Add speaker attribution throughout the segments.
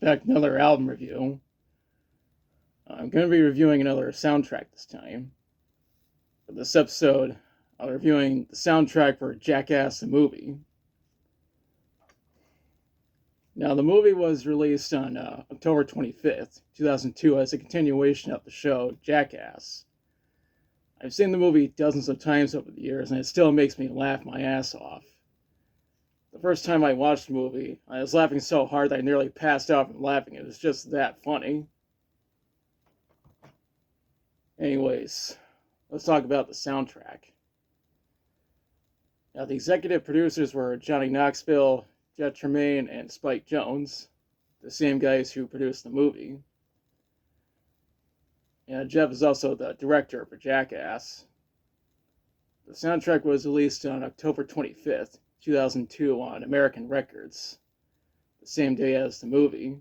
Speaker 1: Back with another album review. I'm going to be reviewing another soundtrack this time. For this episode, I'm reviewing the soundtrack for Jackass the movie. Now, the movie was released on October 25th, 2002, as a continuation of the show Jackass. I've seen the movie dozens of times over the years, and it still makes me laugh my ass off. The first time I watched the movie, I was laughing so hard that I nearly passed out from laughing. It was just that funny. Anyways, let's talk about the soundtrack. Now, the executive producers were Johnny Knoxville, Jeff Tremaine, and Spike Jonze, the same guys who produced the movie. And Jeff is also the director for Jackass. The soundtrack was released on October 25th, 2002 on American Records, the same day as the movie.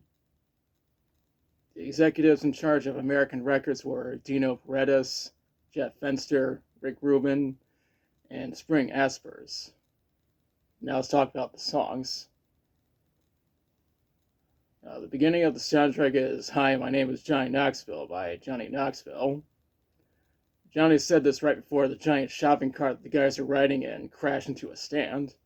Speaker 1: The executives in charge of American Records were Dino Paredes, Jeff Fenster, Rick Rubin, and Spring Aspers. Now let's talk about the songs. The beginning of the soundtrack is "Hi, my name is Johnny Knoxville" by Johnny Knoxville. Johnny said this right before the giant shopping cart that the guys are riding in crashed into a stand.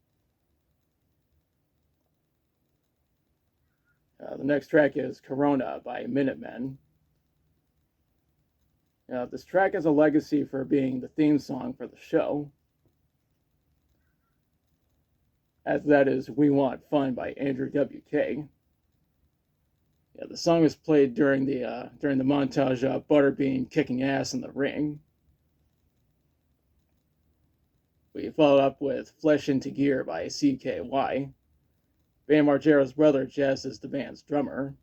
Speaker 1: The next track is "Corona" by Minutemen. This track has a legacy for being the theme song for the show. After that is "We Want Fun" by Andrew WK. The song was played during the montage of Butterbean kicking ass in the ring. We followed up with "Flesh into Gear" by CKY. Bam Margera's brother Jess is the band's drummer.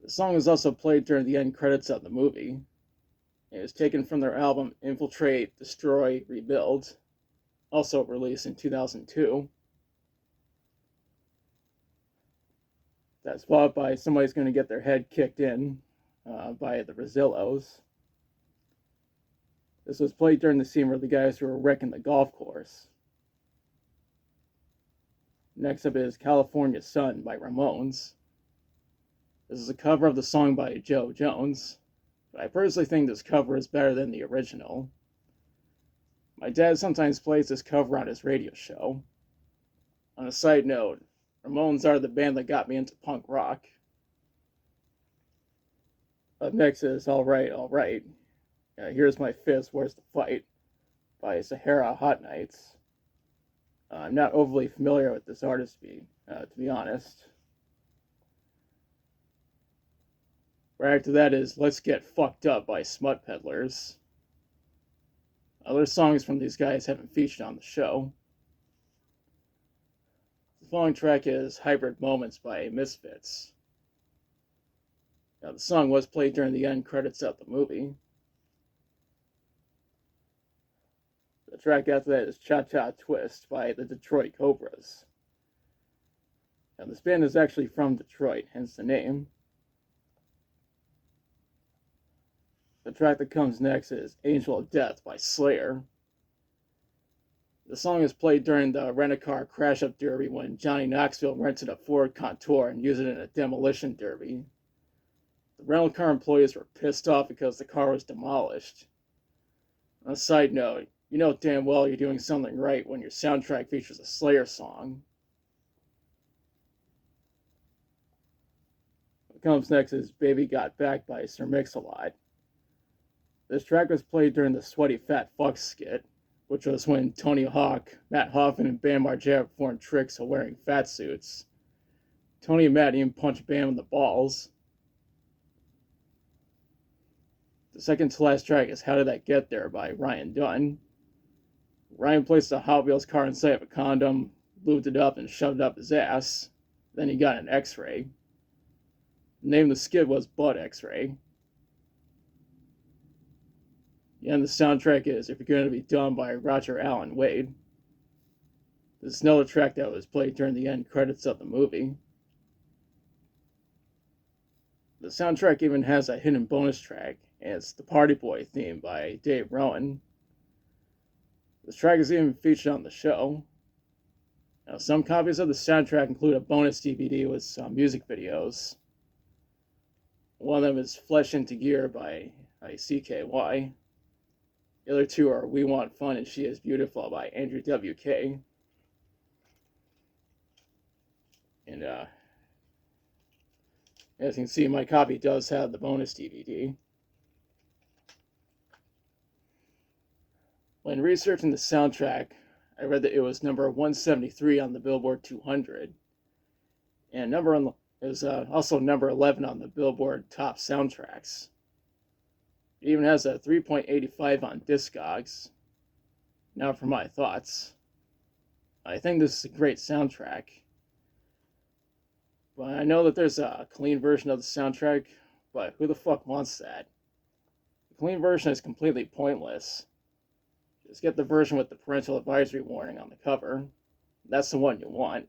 Speaker 1: The song was also played during the end credits of the movie. It was taken from their album Infiltrate, Destroy, Rebuild, also released in 2002. That's followed by "Somebody's Gonna Get Their Head Kicked In" by the Rosillos. This was played during the scene where the guys were wrecking the golf course. Next up is "California Sun" by Ramones. This is a cover of the song by Joe Jones, but I personally think this cover is better than the original. My dad sometimes plays this cover on his radio show. On a side note, Ramones are the band that got me into punk rock. Up next is "Alright, Alright." "Here's My Fist, Where's the Fight" by Sahara Hot Nights. I'm not overly familiar with this artist, to be honest. Right after that is "Let's Get Fucked Up" by Smut Peddlers. Other songs from these guys haven't featured on the show. The following track is "Hybrid Moments" by Misfits. The song was played during the end credits of the movie. The track after that is "Cha Cha Twist" by the Detroit Cobras. This band is actually from Detroit, hence the name. The track that comes next is "Angel of Death" by Slayer. The song is played during the rent-a-car crash-up derby when Johnny Knoxville rented a Ford Contour and used it in a demolition derby. The rental car employees were pissed off because the car was demolished. On a side note, you know damn well you're doing something right when your soundtrack features a Slayer song. What comes next is "Baby Got Back" by Sir Mix-a-Lot. This track was played during the Sweaty Fat Fuck skit, which was when Tony Hawk, Matt Hoffman, and Bam Margera performed tricks while wearing fat suits. Tony and Matt even punched Bam in the balls. The second to last track is "How Did That Get There" by Ryan Dunn. Ryan placed a Hot Wheels car inside of a condom, lubed it up, and shoved it up his ass. Then he got an X-ray. The name of the skit was "Butt X-Ray." And the soundtrack is "If You're Going to Be Dumb" by Roger Allen Wade. This is another track that was played during the end credits of the movie. The soundtrack even has a hidden bonus track, and it's "The Party Boy" theme by Dave Rowan. This track is even featured on the show. Now, some copies of the soundtrack include a bonus DVD with some music videos. One of them is Flesh into Gear by CKY. The other two are We Want Fun and She Is Beautiful by Andrew WK. And as you can see, my copy does have the bonus DVD. When researching the soundtrack, I read that it was number 173 on the Billboard 200, and it was also number 11 on the Billboard Top Soundtracks. It even has a 3.85 on Discogs. Now for my thoughts. I think this is a great soundtrack. But I know that there's a clean version of the soundtrack, but who the fuck wants that? The clean version is completely pointless. Just get the version with the parental advisory warning on the cover. That's the one you want.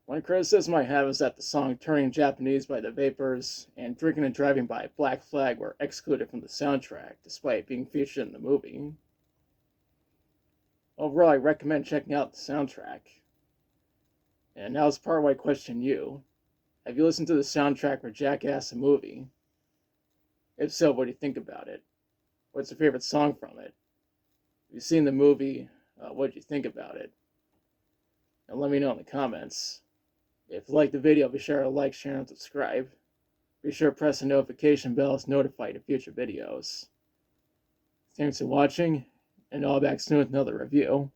Speaker 1: One criticism I have is that the song Turning Japanese by the Vapors and Drinking and Driving by Black Flag were excluded from the soundtrack, despite being featured in the movie. Overall, I recommend checking out the soundtrack. And now it's part where I question you. Have you listened to the soundtrack for Jackass the movie? If so, what do you think about it? What's your favorite song from it? If you've seen the movie, what did you think about it? And let me know in the comments. If you like the video, be sure to like, share, and subscribe. Be sure to press the notification bell to notify you of future videos. Thanks for watching, and I'll be back soon with another review.